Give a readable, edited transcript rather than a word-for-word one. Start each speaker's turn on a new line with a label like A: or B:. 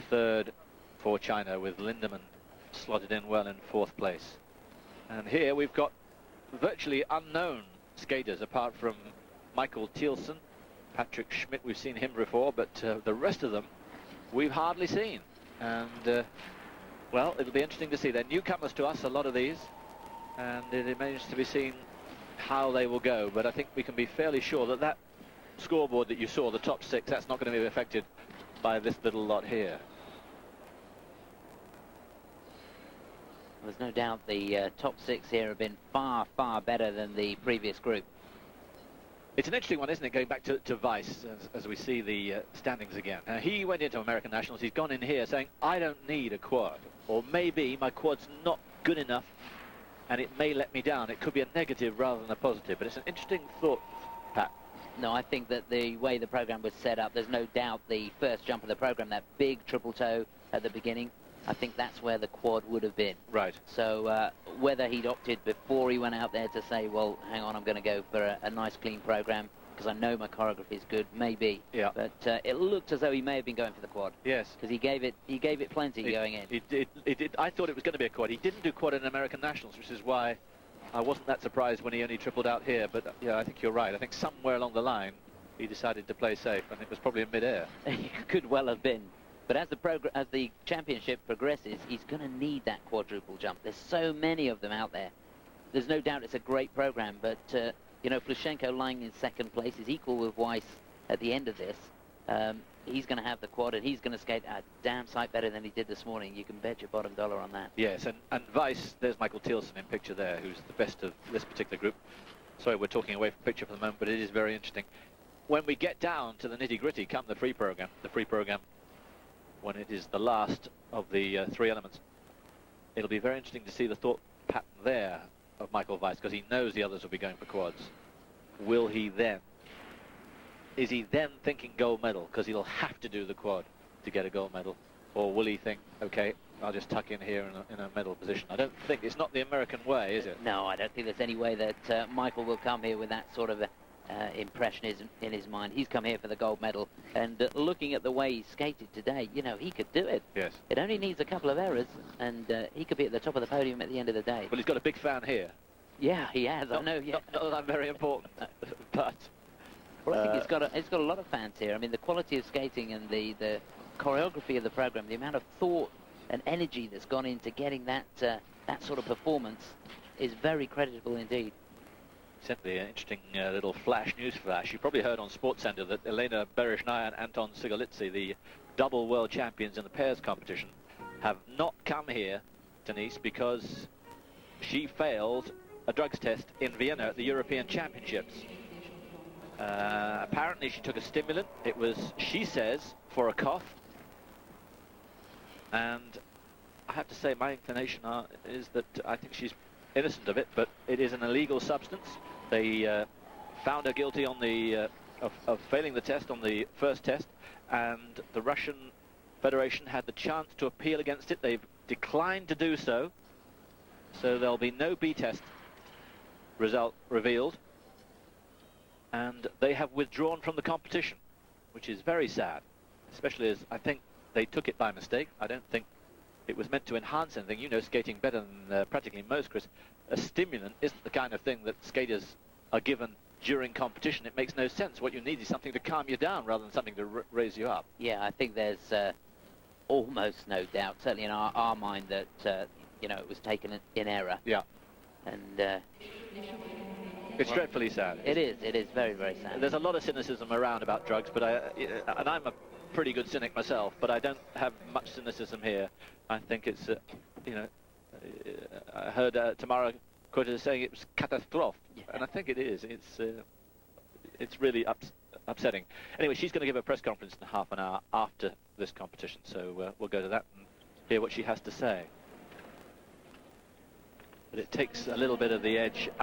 A: third for China, with Lindemann slotted in well in fourth place. And here we've got virtually unknown skaters, apart from Michael Thielsen, Patrick Schmidt, we've seen him before, but the rest of them we've hardly seen. And well, it'll be interesting to see. They're newcomers to us, a lot of these, and it remains to be seen how they will go. But I think we can be fairly sure that that scoreboard that you saw, the top six, that's not going to be affected by this little lot here.
B: There's no doubt the top six here have been far, far better than the previous group.
A: It's an interesting one, isn't it, going back to Weiss, as we see the standings again. He went into American Nationals, he's gone in here saying, I don't need a quad, or maybe my quad's not good enough and it may let me down. It could be a negative rather than a positive, but it's an interesting thought, Pat.
B: No, I think that the way the program was set up, there's no doubt the first jump of the program, that big triple toe at the beginning, I think that's where the quad would have been.
A: Right.
B: So whether he'd opted before he went out there to say, well, hang on, I'm going to go for a nice clean program because I know my choreography is good, maybe.
A: Yeah.
B: But it looked as though he may have been going for the quad.
A: Yes.
B: Because he gave it plenty going in.
A: It did. I thought it was going to be a quad. He didn't do quad in American Nationals, which is why I wasn't that surprised when he only tripled out here. But yeah, I think you're right. I think somewhere along the line he decided to play safe, and it was probably in mid-air.
B: He could well have been. But as the championship progresses, he's going to need that quadruple jump. There's so many of them out there. There's no doubt it's a great program, but you know, Plushenko lying in second place is equal with Weiss at the end of this. He's going to have the quad, and he's going to skate a damn sight better than he did this morning. You can bet your bottom dollar on that.
A: Yes, and Weiss, there's Michael Thielsen in picture there, who's the best of this particular group. Sorry, we're talking away from picture for the moment, but it is very interesting. When we get down to the nitty-gritty, come the free program, when it is the last of the three elements, it'll be very interesting to see the thought pattern there of Michael Weiss, because he knows the others will be going for quads. Will he then? Is he then thinking gold medal, because he'll have to do the quad to get a gold medal? Or will he think, okay, I'll just tuck in here in a medal position? I don't think, it's not the American way, is it?
B: No, I don't think there's any way that Michael will come here with that sort of impressionism in his mind. He's come here for the gold medal, and looking at the way he skated today, you know, he could do it.
A: Yes.
B: It only needs a couple of errors, and he could be at the top of the podium at the end of the day.
A: Well, he's got a big fan here.
B: Yeah, he has. I know. Yeah.
A: Not that I'm very important, but
B: well, I think it's got a lot of fans here. I mean, the quality of skating and the choreography of the program, the amount of thought and energy that's gone into getting that that sort of performance is very creditable indeed.
A: Simply an interesting little news flash. You probably heard on SportsCenter that Elena Bereshnaya and Anton Sigolitsy, the double world champions in the pairs competition, have not come here to Nice because she failed a drugs test in Vienna at the European Championships. Apparently she took a stimulant. It was, she says, for a cough. And I have to say my inclination is that I think she's innocent of it, but it is an illegal substance. They found her guilty on the of failing the test on the first test, and the Russian Federation had the chance to appeal against it. They've declined to do so, so there'll be no B-test result revealed, and they have withdrawn from the competition, which is very sad, especially as I think they took it by mistake. I don't think it was meant to enhance anything. You know skating better than practically most, Chris. A stimulant isn't the kind of thing that skaters are given during competition. It makes no sense. What you need is something to calm you down rather than something to raise you up.
B: Yeah, I think there's almost no doubt, certainly in our mind, that you know, it was taken in error.
A: Yeah.
B: And
A: it's dreadfully sad.
B: It is very, very sad.
A: There's a lot of cynicism around about drugs, but and I'm a pretty good cynic myself, but I don't have much cynicism here. I think it's, you know, I heard Tamara quoted as saying it was catastrophe, yeah. And I think it is. It's really upsetting. Anyway, she's going to give a press conference in half an hour after this competition, so we'll go to that and hear what she has to say. But it takes a little bit of the edge out